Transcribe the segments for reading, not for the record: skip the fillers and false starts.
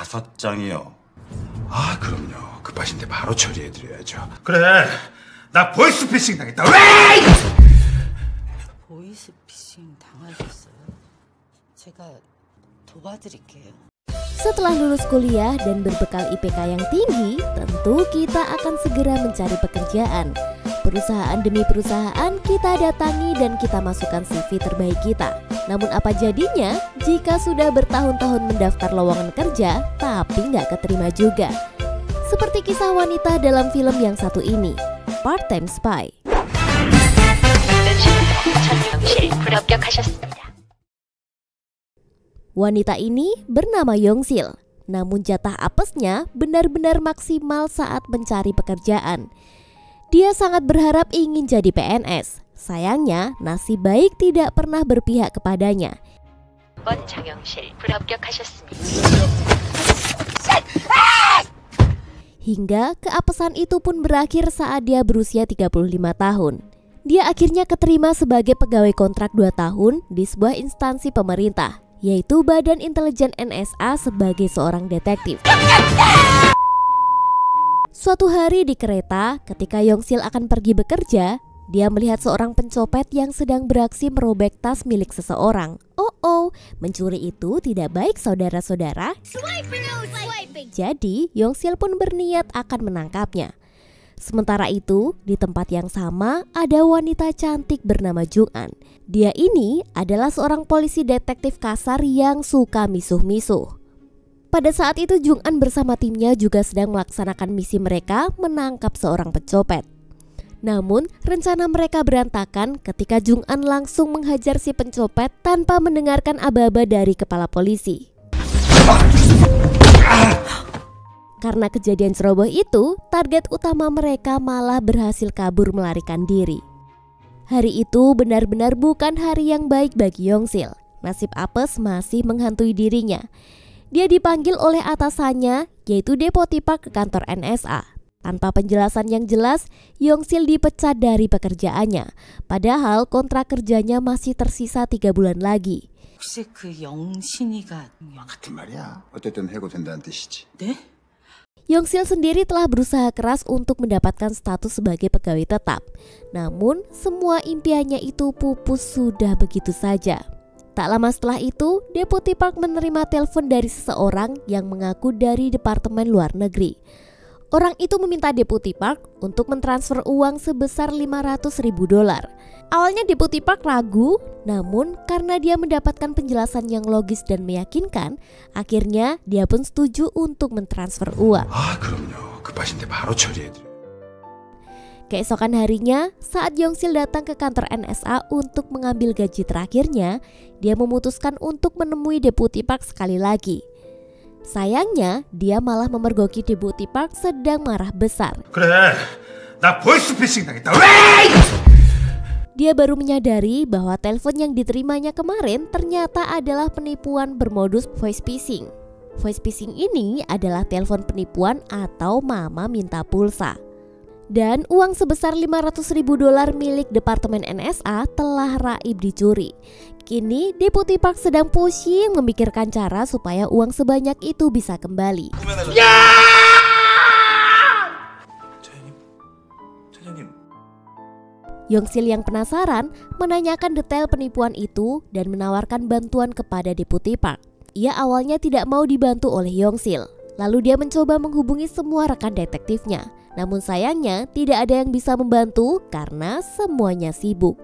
5장이요. 아, 그럼요. 급하신데 바로 처리해드려야죠. 그래, 나 보이스피싱 당했다. 보이스피싱 당하셨어요? 제가 도와드릴게요. Setelah lulus kuliah dan berbekal IPK yang tinggi, tentu kita akan segera mencari pekerjaan. Perusahaan demi perusahaan kita datangi dan kita masukkan CV terbaik kita. Namun apa jadinya jika sudah bertahun-tahun mendaftar lowongan kerja tapi nggak keterima juga? Seperti kisah wanita dalam film yang satu ini, Part-Time Spy. Wanita ini bernama Yongsil, namun jatah apesnya benar-benar maksimal saat mencari pekerjaan. Dia sangat berharap ingin jadi PNS. Sayangnya, nasib baik tidak pernah berpihak kepadanya. Hingga keapesan itu pun berakhir saat dia berusia 35 tahun. Dia akhirnya keterima sebagai pegawai kontrak 2 tahun di sebuah instansi pemerintah, yaitu Badan Intelijen NSA sebagai seorang detektif. Suatu hari di kereta, ketika Yongsil akan pergi bekerja, dia melihat seorang pencopet yang sedang beraksi merobek tas milik seseorang. Mencuri itu tidak baik saudara-saudara. Jadi, Yongsil pun berniat akan menangkapnya. Sementara itu, di tempat yang sama ada wanita cantik bernama Jung-an. Dia ini adalah seorang polisi detektif kasar yang suka misuh-misuh. Pada saat itu Jung-an bersama timnya juga sedang melaksanakan misi mereka menangkap seorang pencopet. Namun rencana mereka berantakan ketika Jung-an langsung menghajar si pencopet tanpa mendengarkan aba-aba dari kepala polisi. Karena kejadian ceroboh itu, target utama mereka malah berhasil kabur melarikan diri. Hari itu benar-benar bukan hari yang baik bagi Yongsil. Nasib apes masih menghantui dirinya. Dia dipanggil oleh atasannya, yaitu Deputi Park ke kantor NSA. Tanpa penjelasan yang jelas, Yongsil dipecat dari pekerjaannya. Padahal kontrak kerjanya masih tersisa 3 bulan lagi. 혹시 그 영신이가 같은 말이야. 어쨌든 해고된다는 뜻이지. 네? Yongsil sendiri telah berusaha keras untuk mendapatkan status sebagai pegawai tetap. Namun, semua impiannya itu pupus sudah begitu saja. Tak lama setelah itu, Deputi Park menerima telepon dari seseorang yang mengaku dari Departemen Luar Negeri. Orang itu meminta Deputi Park untuk mentransfer uang sebesar $500.000. Awalnya Deputi Park ragu, namun karena dia mendapatkan penjelasan yang logis dan meyakinkan, akhirnya dia pun setuju untuk mentransfer uang. 아, 그럼요. 급하신데 바로 처리해드려요. Keesokan harinya, saat Yongsil datang ke kantor NSA untuk mengambil gaji terakhirnya, dia memutuskan untuk menemui Deputi Park sekali lagi. Sayangnya, dia malah memergoki Deputi Park sedang marah besar. 그래, 나 보이스피싱 당했다. Dia baru menyadari bahwa telepon yang diterimanya kemarin ternyata adalah penipuan bermodus voice phishing. Voice phishing ini adalah telepon penipuan atau mama minta pulsa. Dan uang sebesar $500.000 milik Departemen NSA telah raib dicuri. Kini Deputi Park sedang pusing memikirkan cara supaya uang sebanyak itu bisa kembali. Yongsil yang penasaran menanyakan detail penipuan itu dan menawarkan bantuan kepada Deputi Park. Ia awalnya tidak mau dibantu oleh Yongsil. Lalu dia mencoba menghubungi semua rekan detektifnya. Namun sayangnya tidak ada yang bisa membantu karena semuanya sibuk.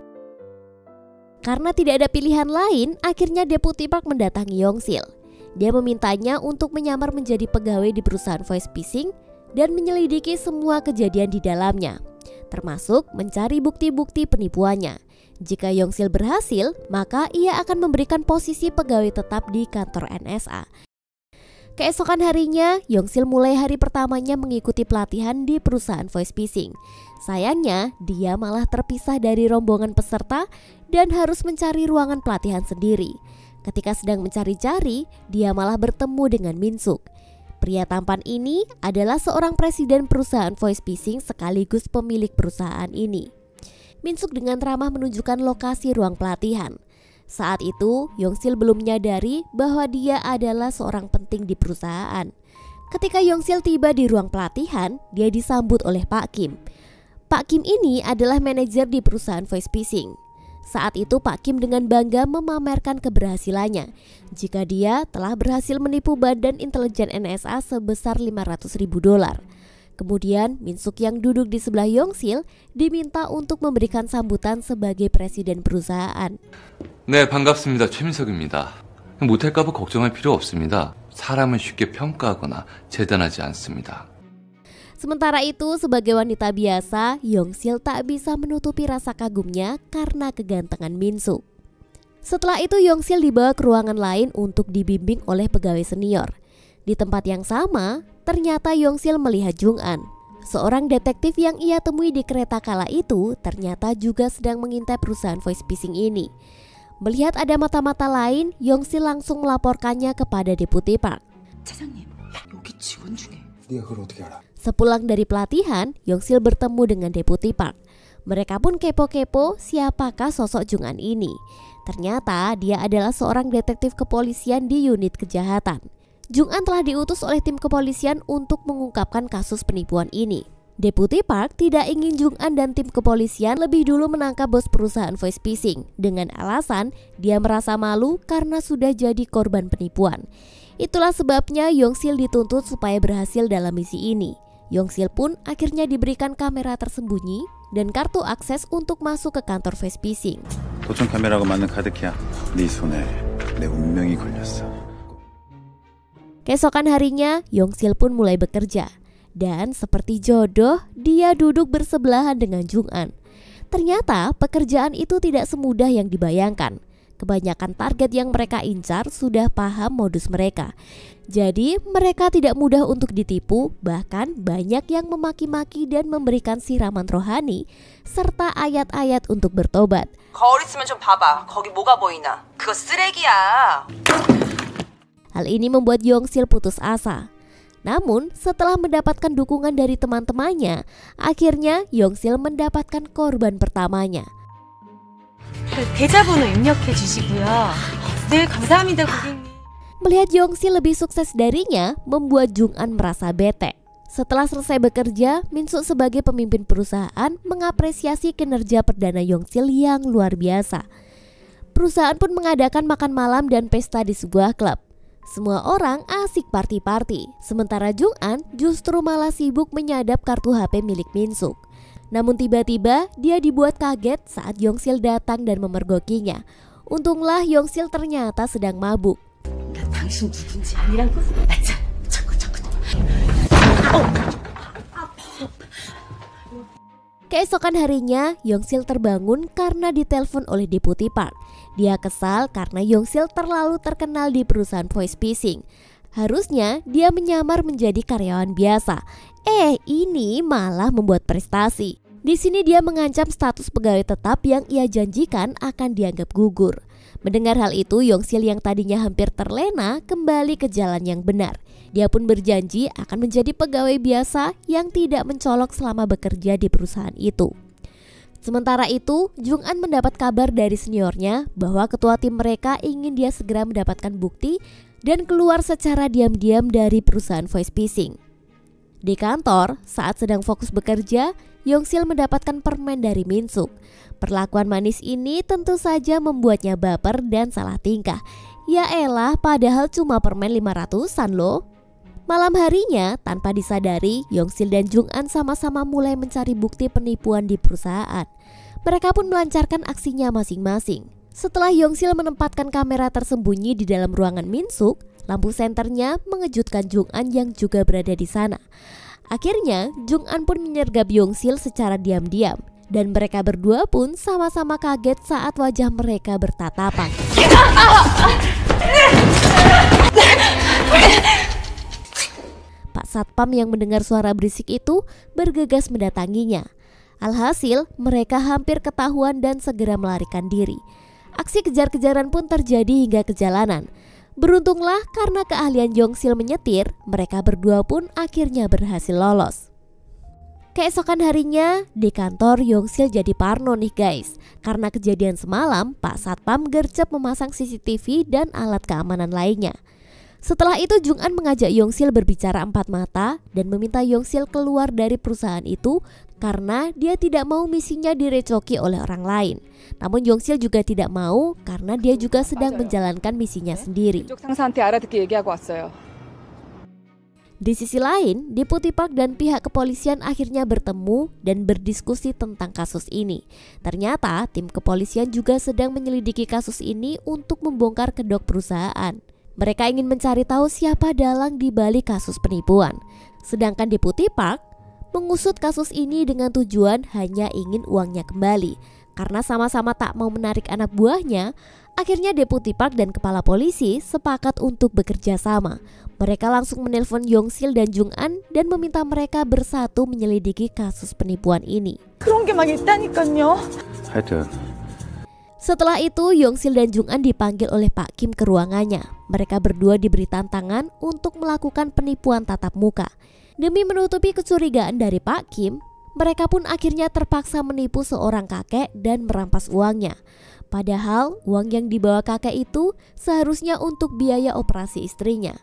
Karena tidak ada pilihan lain, akhirnya Deputi Park mendatangi Yongsil. Dia memintanya untuk menyamar menjadi pegawai di perusahaan voice phishing dan menyelidiki semua kejadian di dalamnya, termasuk mencari bukti-bukti penipuannya. Jika Yongsil berhasil, maka ia akan memberikan posisi pegawai tetap di kantor NSA. Keesokan harinya, Yongsil mulai hari pertamanya mengikuti pelatihan di perusahaan voice phishing. Sayangnya, dia malah terpisah dari rombongan peserta dan harus mencari ruangan pelatihan sendiri. Ketika sedang mencari-cari, dia malah bertemu dengan Min-suk. Pria tampan ini adalah seorang presiden perusahaan voice phishing sekaligus pemilik perusahaan ini. Min-suk dengan ramah menunjukkan lokasi ruang pelatihan. Saat itu, Yongsil belum menyadari bahwa dia adalah seorang penting di perusahaan. Ketika Yongsil tiba di ruang pelatihan, dia disambut oleh Pak Kim. Pak Kim ini adalah manajer di perusahaan voice phishing. Saat itu Pak Kim dengan bangga memamerkan keberhasilannya jika dia telah berhasil menipu badan intelijen NSA sebesar $500.000. Kemudian Min-suk yang duduk di sebelah Yongsil diminta untuk memberikan sambutan sebagai presiden perusahaan. 네, 반갑습니다. 최민석입니다. 못할까 봐 걱정할 필요 없습니다. 사람을 쉽게 평가하거나 재단하지 않습니다. Sementara itu, sebagai wanita biasa, Yongsil tak bisa menutupi rasa kagumnya karena kegantengan Min-suk. Setelah itu Yongsil dibawa ke ruangan lain untuk dibimbing oleh pegawai senior. Di tempat yang sama, ternyata Yongsil melihat Jung-an. Seorang detektif yang ia temui di kereta kala itu ternyata juga sedang mengintai perusahaan voice phishing ini. Melihat ada mata-mata lain, Yongsil langsung melaporkannya kepada Deputi Park. 차장님, 여기 직원 중에 네가 그걸 어떻게 알아? Sepulang dari pelatihan, Yongsil bertemu dengan Deputi Park. Mereka pun kepo-kepo siapakah sosok Jung-an ini. Ternyata dia adalah seorang detektif kepolisian di unit kejahatan. Jung-an telah diutus oleh tim kepolisian untuk mengungkapkan kasus penipuan ini. Deputi Park tidak ingin Jung-an dan tim kepolisian lebih dulu menangkap bos perusahaan voice phishing dengan alasan dia merasa malu karena sudah jadi korban penipuan. Itulah sebabnya Yongsil dituntut supaya berhasil dalam misi ini. Yongsil pun akhirnya diberikan kamera tersembunyi dan kartu akses untuk masuk ke kantor voice phishing. 도청 카메라가 맞는 카드키야. 네 손에 내 운명이 걸렸어. Keesokan harinya, Yongsil pun mulai bekerja. Dan seperti jodoh, dia duduk bersebelahan dengan Jung-an. Ternyata pekerjaan itu tidak semudah yang dibayangkan. Kebanyakan target yang mereka incar sudah paham modus mereka. Jadi mereka tidak mudah untuk ditipu, bahkan banyak yang memaki-maki dan memberikan siraman rohani serta ayat-ayat untuk bertobat. 거울 있으면 좀 봐봐. 거기 뭐가 보이나? 그거 쓰레기야. Hal ini membuat Yongsil putus asa. Namun setelah mendapatkan dukungan dari teman-temannya, akhirnya Yongsil mendapatkan korban pertamanya. 계좌번호 입력해 주시고요. 네, 감사합니다, 고객님. Melihat Yongsil lebih sukses darinya, membuat Jung-an merasa bete. Setelah selesai bekerja, Min-suk sebagai pemimpin perusahaan mengapresiasi kinerja perdana Yongsil yang luar biasa. Perusahaan pun mengadakan makan malam dan pesta di sebuah klub. Semua orang asik party-party, sementara Jung-an justru malah sibuk menyadap kartu HP milik Min-suk. Namun tiba-tiba dia dibuat kaget saat Yongsil datang dan memergokinya. Untunglah Yongsil ternyata sedang mabuk. 당신 누군지 아니라고? 자꾸. Keesokan harinya, Yongsil terbangun karena ditelepon oleh Deputi Park. Dia kesal karena Yongsil terlalu terkenal di perusahaan voice phishing. Harusnya dia menyamar menjadi karyawan biasa. Ini malah membuat prestasi. Di sini dia mengancam status pegawai tetap yang ia janjikan akan dianggap gugur. Mendengar hal itu, Yongsil yang tadinya hampir terlena kembali ke jalan yang benar. Dia pun berjanji akan menjadi pegawai biasa yang tidak mencolok selama bekerja di perusahaan itu. Sementara itu, Jung-an mendapat kabar dari seniornya bahwa ketua tim mereka ingin dia segera mendapatkan bukti dan keluar secara diam-diam dari perusahaan voice phishing. Di kantor, saat sedang fokus bekerja, Yongsil mendapatkan permen dari Min-suk. Perlakuan manis ini tentu saja membuatnya baper dan salah tingkah. Ya elah, padahal cuma permen 500-an loh. Malam harinya, tanpa disadari, Yongsil dan Jung-an sama-sama mulai mencari bukti penipuan di perusahaan. Mereka pun melancarkan aksinya masing-masing. Setelah Yongsil menempatkan kamera tersembunyi di dalam ruangan Min-suk, lampu senternya mengejutkan Jung-an yang juga berada di sana. Akhirnya, Jung-an pun menyergap Yongsil secara diam-diam. Dan mereka berdua pun sama-sama kaget saat wajah mereka bertatapan. Pak Satpam yang mendengar suara berisik itu bergegas mendatanginya. Alhasil, mereka hampir ketahuan dan segera melarikan diri. Aksi kejar-kejaran pun terjadi hingga ke jalanan. Beruntunglah karena keahlian Yongsil menyetir, mereka berdua pun akhirnya berhasil lolos. Keesokan harinya di kantor Yongsil jadi parno nih guys. Karena kejadian semalam Pak Satpam gercep memasang CCTV dan alat keamanan lainnya. Setelah itu Jung-an mengajak Yongsil berbicara empat mata dan meminta Yongsil keluar dari perusahaan itu karena dia tidak mau misinya direcoki oleh orang lain. Namun Yongsil juga tidak mau karena dia juga sedang menjalankan misinya sendiri. Di sisi lain, Deputi Park dan pihak kepolisian akhirnya bertemu dan berdiskusi tentang kasus ini. Ternyata tim kepolisian juga sedang menyelidiki kasus ini untuk membongkar kedok perusahaan. Mereka ingin mencari tahu siapa dalang di balik kasus penipuan. Sedangkan Deputi Park mengusut kasus ini dengan tujuan hanya ingin uangnya kembali. Karena sama-sama tak mau menarik anak buahnya, akhirnya Deputi Park dan kepala polisi sepakat untuk bekerja sama. Mereka langsung menelpon Yongsil dan Jung-an dan meminta mereka bersatu menyelidiki kasus penipuan ini. Setelah itu, Yongsil dan Jung-an dipanggil oleh Pak Kim ke ruangannya. Mereka berdua diberi tantangan untuk melakukan penipuan tatap muka. Demi menutupi kecurigaan dari Pak Kim, mereka pun akhirnya terpaksa menipu seorang kakek dan merampas uangnya. Padahal uang yang dibawa kakek itu seharusnya untuk biaya operasi istrinya.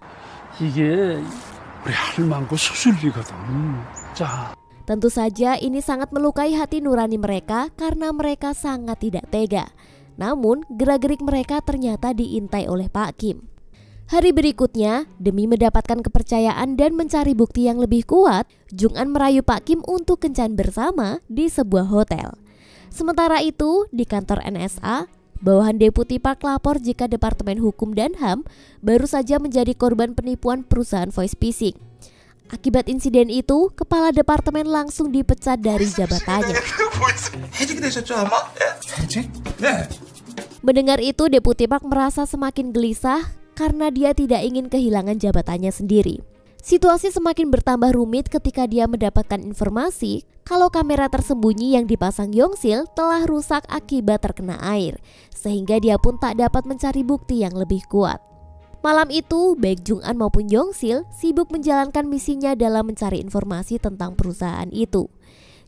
Tentu saja ini sangat melukai hati nurani mereka karena mereka sangat tidak tega. Namun gerak-gerik mereka ternyata diintai oleh Pak Kim. Hari berikutnya, demi mendapatkan kepercayaan dan mencari bukti yang lebih kuat, Jung-an merayu Pak Kim untuk kencan bersama di sebuah hotel. Sementara itu, di kantor NSA, bawahan Deputi Park lapor jika Departemen Hukum dan HAM baru saja menjadi korban penipuan perusahaan voice phishing. Akibat insiden itu, kepala departemen langsung dipecat dari jabatannya. Mendengar itu, Deputi Park merasa semakin gelisah karena dia tidak ingin kehilangan jabatannya sendiri. Situasi semakin bertambah rumit ketika dia mendapatkan informasi kalau kamera tersembunyi yang dipasang Yongsil telah rusak akibat terkena air, sehingga dia pun tak dapat mencari bukti yang lebih kuat. Malam itu, baik Jung-an maupun Yongsil sibuk menjalankan misinya dalam mencari informasi tentang perusahaan itu.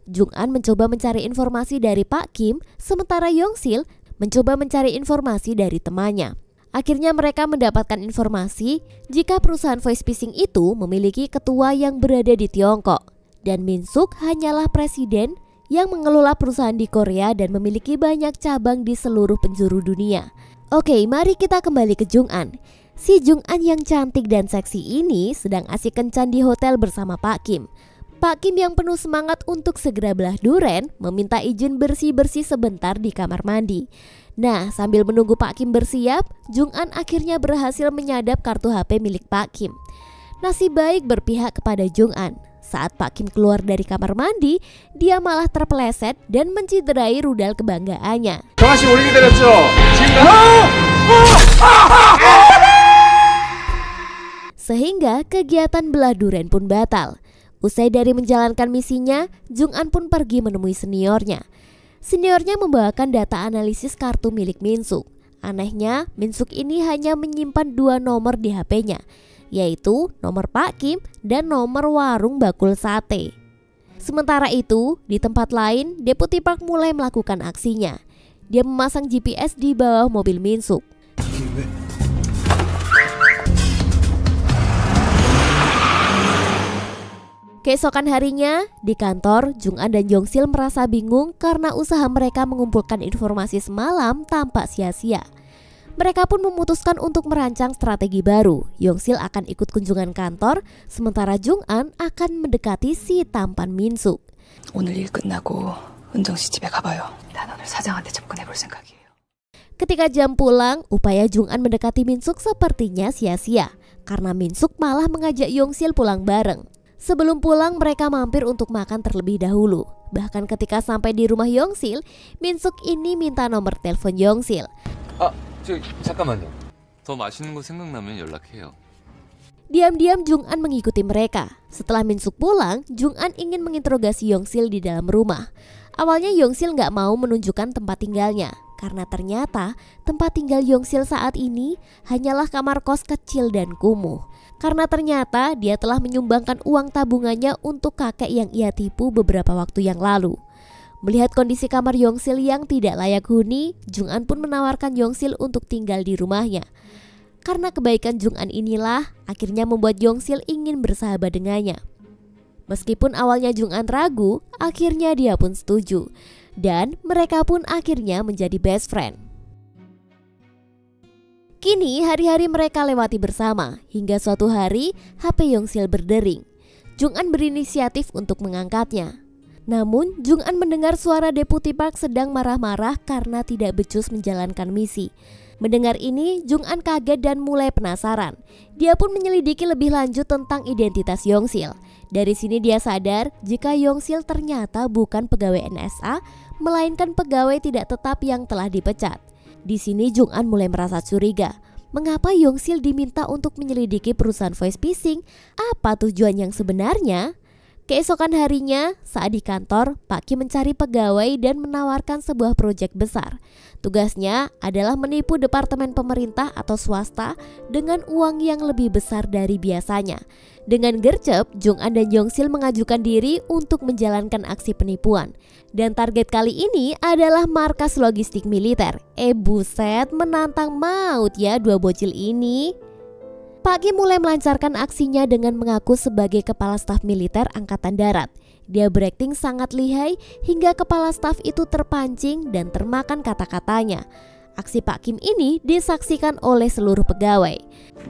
Jung-an mencoba mencari informasi dari Pak Kim, sementara Yongsil mencoba mencari informasi dari temannya. Akhirnya mereka mendapatkan informasi jika perusahaan voice phishing itu memiliki ketua yang berada di Tiongkok. Dan Min Suk hanyalah presiden yang mengelola perusahaan di Korea dan memiliki banyak cabang di seluruh penjuru dunia. Oke, mari kita kembali ke Jung-an. Si Jung-an yang cantik dan seksi ini sedang asik kencan di hotel bersama Pak Kim. Pak Kim yang penuh semangat untuk segera belah duren meminta izin bersih-bersih sebentar di kamar mandi. Nah, sambil menunggu Pak Kim bersiap, Jung-an akhirnya berhasil menyadap kartu HP milik Pak Kim. Nasib baik berpihak kepada Jung-an. Saat Pak Kim keluar dari kamar mandi, dia malah terpeleset dan menciderai rudal kebanggaannya. Sehingga kegiatan belah duren pun batal. Usai dari menjalankan misinya, Jung-an pun pergi menemui seniornya. Seniornya membawakan data analisis kartu milik Min Suk. Anehnya, Min Suk ini hanya menyimpan 2 nomor di HP-nya, yaitu nomor Pak Kim dan nomor warung bakul sate. Sementara itu, di tempat lain, Deputi Park mulai melakukan aksinya. Dia memasang GPS di bawah mobil Min Suk. Keesokan harinya, di kantor, Jung-an dan Yongsil merasa bingung karena usaha mereka mengumpulkan informasi semalam tampak sia-sia. Mereka pun memutuskan untuk merancang strategi baru. Yongsil akan ikut kunjungan kantor, sementara Jung-an akan mendekati si tampan Min Suk. 오늘 일 끝나고 은정 씨 집에 가봐요. 난 오늘 사장한테 접근해 볼 생각이에요. Ketika jam pulang, upaya Jung-an mendekati Min Suk sepertinya sia-sia karena Min Suk malah mengajak Yongsil pulang bareng. Sebelum pulang, mereka mampir untuk makan terlebih dahulu. Bahkan ketika sampai di rumah Yongsil, Min Suk ini minta nomor telepon Yongsil. 잠깐만요. 더 맛있는 거 생각나면 연락해요. Diam-diam Jung-an mengikuti mereka. Setelah Min Suk pulang, Jung-an ingin menginterogasi Yongsil di dalam rumah. Awalnya Yongsil nggak mau menunjukkan tempat tinggalnya, karena ternyata tempat tinggal Yongsil saat ini hanyalah kamar kos kecil dan kumuh. karena ternyata dia telah menyumbangkan uang tabungannya untuk kakek yang ia tipu beberapa waktu yang lalu. Melihat kondisi kamar Yongsil yang tidak layak huni, Jung-an pun menawarkan Yongsil untuk tinggal di rumahnya. Karena kebaikan Jung-an inilah akhirnya membuat Yongsil ingin bersahabat dengannya. Meskipun awalnya Jung-an ragu, akhirnya dia pun setuju. Dan mereka pun akhirnya menjadi best friend. Kini hari-hari mereka lewati bersama, hingga suatu hari HP Yongsil berdering. Jung-an berinisiatif untuk mengangkatnya. Namun Jung-an mendengar suara Deputi Park sedang marah-marah karena tidak becus menjalankan misi. Mendengar ini, Jung-an kaget dan mulai penasaran. Dia pun menyelidiki lebih lanjut tentang identitas Yongsil. Dari sini dia sadar jika Yongsil ternyata bukan pegawai NSA, melainkan pegawai tidak tetap yang telah dipecat. Di sini Jung-an mulai merasa curiga. Mengapa Yongsil diminta untuk menyelidiki perusahaan voice phishing? Apa tujuan yang sebenarnya? Keesokan harinya, saat di kantor, Pak Kim mencari pegawai dan menawarkan sebuah proyek besar. Tugasnya adalah menipu departemen pemerintah atau swasta dengan uang yang lebih besar dari biasanya. Dengan gercep, Jung-an dan Yongsil mengajukan diri untuk menjalankan aksi penipuan. Dan target kali ini adalah markas logistik militer. Buset, menantang maut ya dua bocil ini. Pak Kim mulai melancarkan aksinya dengan mengaku sebagai kepala staf militer Angkatan Darat. Dia berakting sangat lihai hingga kepala staf itu terpancing dan termakan kata-katanya. Aksi Pak Kim ini disaksikan oleh seluruh pegawai.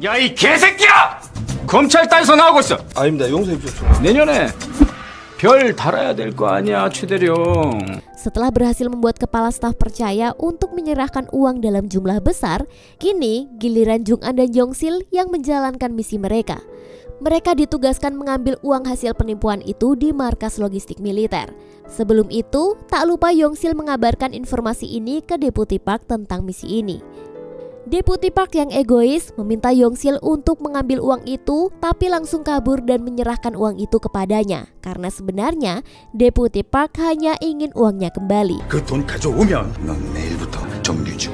야, 이 개새끼야! 검찰 딸서 나오고 있어. 아닙니다. 용서해 주십시오. 내년에 별 달아야 될 거 아니야, 최대령. Setelah berhasil membuat kepala staf percaya untuk menyerahkan uang dalam jumlah besar, kini giliran Jung-an dan Yongsil yang menjalankan misi mereka. Mereka ditugaskan mengambil uang hasil penipuan itu di markas logistik militer. Sebelum itu, tak lupa Yongsil mengabarkan informasi ini ke Deputi Park tentang misi ini. Deputi Park yang egois meminta Yongsil untuk mengambil uang itu, tapi langsung kabur dan menyerahkan uang itu kepadanya. Karena sebenarnya Deputi Park hanya ingin uangnya kembali. 그 돈 가져오면 넌 내일부터 정규직.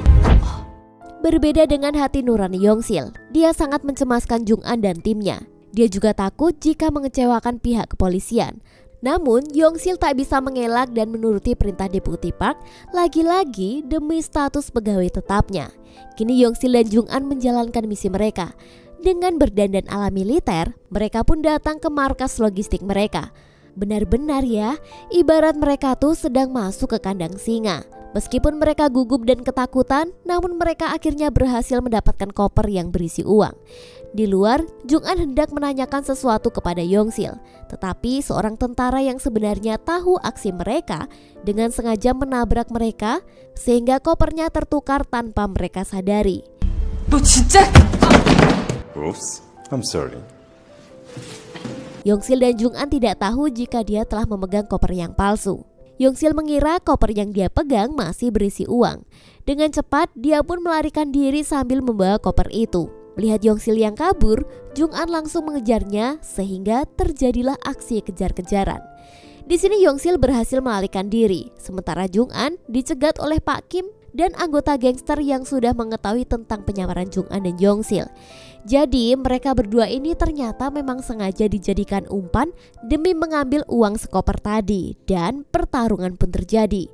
Berbeda dengan hati nurani Yongsil, dia sangat mencemaskan Jung-an dan timnya. Dia juga takut jika mengecewakan pihak kepolisian. Namun Yongsil tak bisa mengelak dan menuruti perintah Deputi Park, lagi-lagi demi status pegawai tetapnya. Kini Yongsil dan Jung-an menjalankan misi mereka. Dengan berdandan ala militer, mereka pun datang ke markas logistik mereka. Benar-benar ya, ibarat mereka tuh sedang masuk ke kandang singa. Meskipun mereka gugup dan ketakutan, namun mereka akhirnya berhasil mendapatkan koper yang berisi uang. Di luar, Jung-an hendak menanyakan sesuatu kepada Yongsil, tetapi seorang tentara yang sebenarnya tahu aksi mereka dengan sengaja menabrak mereka sehingga kopernya tertukar tanpa mereka sadari. 너 진짜? Oops. I'm sorry. Yongsil dan Jung-an tidak tahu jika dia telah memegang koper yang palsu. Yongsil mengira koper yang dia pegang masih berisi uang. Dengan cepat, dia pun melarikan diri sambil membawa koper itu. Melihat Yongsil yang kabur, Jung-an langsung mengejarnya sehingga terjadilah aksi kejar-kejaran. Di sini Yongsil berhasil melarikan diri, sementara Jung-an dicegat oleh Pak Kim dan anggota gangster yang sudah mengetahui tentang penyamaran Jung-an dan Yongsil. Jadi mereka berdua ini ternyata memang sengaja dijadikan umpan demi mengambil uang sekoper tadi, dan pertarungan pun terjadi.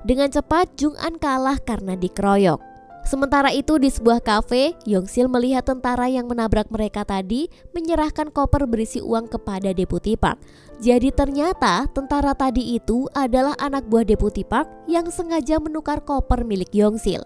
Dengan cepat Jung-an kalah karena dikeroyok. Sementara itu di sebuah kafe, Yongsil melihat tentara yang menabrak mereka tadi menyerahkan koper berisi uang kepada Deputi Park. Jadi ternyata tentara tadi itu adalah anak buah Deputi Park yang sengaja menukar koper milik Yongsil.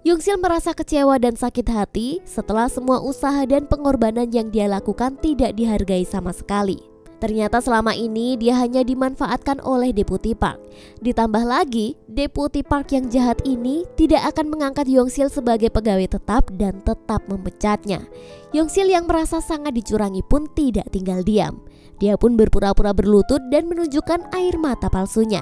Yongsil merasa kecewa dan sakit hati setelah semua usaha dan pengorbanan yang dia lakukan tidak dihargai sama sekali. Ternyata selama ini dia hanya dimanfaatkan oleh Deputi Park. Ditambah lagi, Deputi Park yang jahat ini tidak akan mengangkat Yongsil sebagai pegawai tetap dan tetap memecatnya. Yongsil yang merasa sangat dicurangi pun tidak tinggal diam. Dia pun berpura-pura berlutut dan menunjukkan air mata palsunya.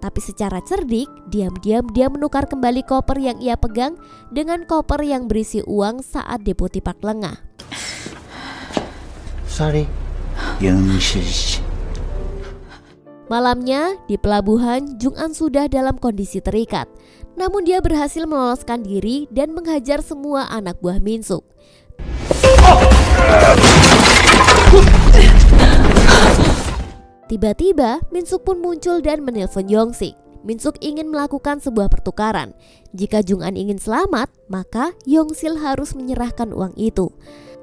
Tapi secara cerdik, diam-diam dia menukar kembali koper yang ia pegang dengan koper yang berisi uang saat Deputi Park lengah. Sorry. Malamnya di pelabuhan, Jung-an sudah dalam kondisi terikat. Namun dia berhasil meloloskan diri dan menghajar semua anak buah Min Suk. Tiba-tiba Min Suk pun muncul dan menelpon Yong Sik. Min Suk ingin melakukan sebuah pertukaran. Jika Jung An ingin selamat, maka Yong Sil harus menyerahkan uang itu.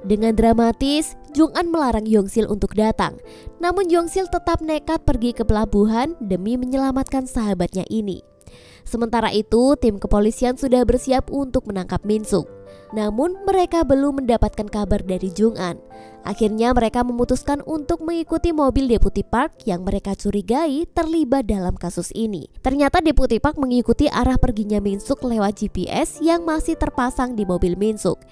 Dengan dramatis, Jung An melarang Yong Sil untuk datang. Namun Yong Sil tetap nekat pergi ke pelabuhan demi menyelamatkan sahabatnya ini. Sementara itu, tim kepolisian sudah bersiap untuk menangkap Min Suk. Namun mereka belum mendapatkan kabar dari Jung An. Akhirnya mereka memutuskan untuk mengikuti mobil Deputy Park yang mereka curigai terlibat dalam kasus ini. Ternyata Deputy Park mengikuti arah perginya Min Suk lewat GPS yang masih terpasang di mobil Min Suk.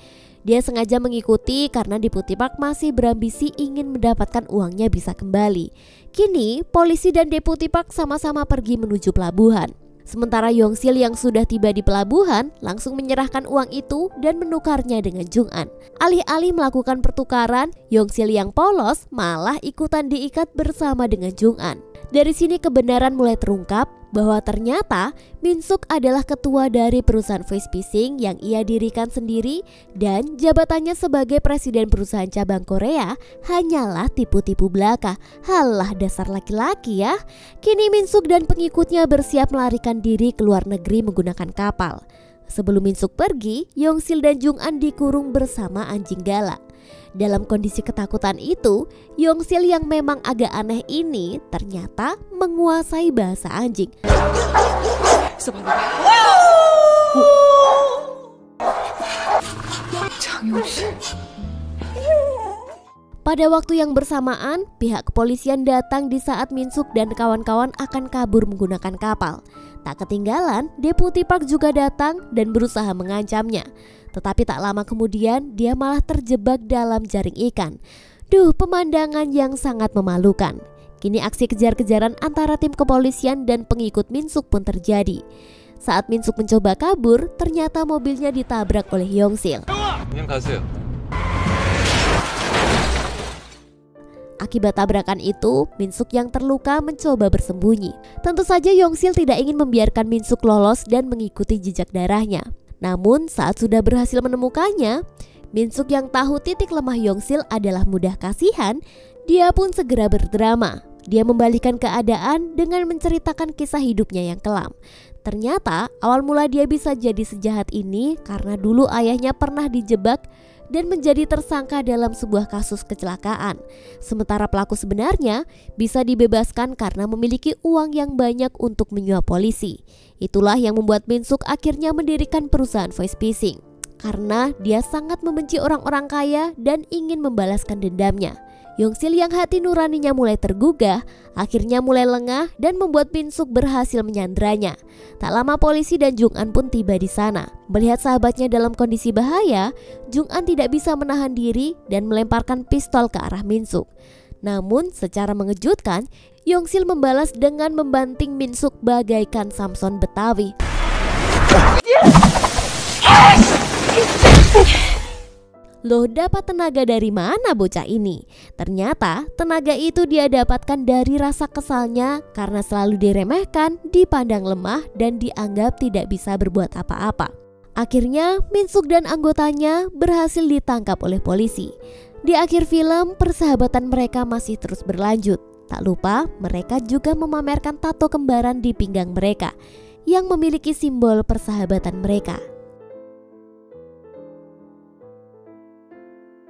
Dia sengaja mengikuti karena Deputy Park masih berambisi ingin mendapatkan uangnya bisa kembali. Kini, polisi dan Deputy Park sama-sama pergi menuju pelabuhan. Sementara Yong Sil yang sudah tiba di pelabuhan langsung menyerahkan uang itu dan menukarnya dengan Jung An. Alih-alih melakukan pertukaran, Yong Sil yang polos malah ikutan diikat bersama dengan Jung An. Dari sini kebenaran mulai terungkap bahwa ternyata Min Suk adalah ketua dari perusahaan face phishing yang ia dirikan sendiri dan jabatannya sebagai presiden perusahaan cabang Korea hanyalah tipu-tipu belaka. Halah, dasar laki-laki ya. Kini Min Suk dan pengikutnya bersiap melarikan diri ke luar negeri menggunakan kapal. Sebelum Min Suk pergi, Yong Sil dan Jung An dikurung bersama anjing galak. Dalam kondisi ketakutan itu, Yong Sil yang memang agak aneh ini ternyata menguasai bahasa anjing. Pada waktu yang bersamaan, pihak kepolisian datang di saat Min Suk dan kawan-kawan akan kabur menggunakan kapal. Tak ketinggalan, Deputy Park juga datang dan berusaha mengancamnya. Tetapi tak lama kemudian dia malah terjebak dalam jaring ikan. Duh, pemandangan yang sangat memalukan. Kini aksi kejar-kejaran antara tim kepolisian dan pengikut Min Suk pun terjadi. Saat Min Suk mencoba kabur, ternyata mobilnya ditabrak oleh Yong Sil. Akibat tabrakan itu, Min Suk yang terluka mencoba bersembunyi. Tentu saja Yong Sil tidak ingin membiarkan Min Suk lolos dan mengikuti jejak darahnya. Namun saat sudah berhasil menemukannya, Min Suk yang tahu titik lemah Yong Sil adalah mudah kasihan, dia pun segera berdrama. Dia membalikan keadaan dengan menceritakan kisah hidupnya yang kelam. Ternyata awal mula dia bisa jadi sejahat ini karena dulu ayahnya pernah dijebak dan menjadi tersangka dalam sebuah kasus kecelakaan. Sementara pelaku sebenarnya bisa dibebaskan karena memiliki uang yang banyak untuk menyuap polisi. Itulah yang membuat Min Suk akhirnya mendirikan perusahaan voice phishing. Karena dia sangat membenci orang-orang kaya dan ingin membalaskan dendamnya. Yong Sil yang hati nuraninya mulai tergugah, akhirnya mulai lengah dan membuat Min Suk berhasil menyandranya. Tak lama polisi dan Jung An pun tiba di sana. Melihat sahabatnya dalam kondisi bahaya, Jung An tidak bisa menahan diri dan melemparkan pistol ke arah Min Suk. Namun secara mengejutkan, Yong Sil membalas dengan membanting Min Suk bagaikan Samson Betawi. Loh, dapat tenaga dari mana bocah ini? Ternyata tenaga itu dia dapatkan dari rasa kesalnya karena selalu diremehkan, dipandang lemah dan dianggap tidak bisa berbuat apa-apa. Akhirnya Min Suk dan anggotanya berhasil ditangkap oleh polisi. Di akhir film, persahabatan mereka masih terus berlanjut. Tak lupa mereka juga memamerkan tato kembaran di pinggang mereka yang memiliki simbol persahabatan mereka.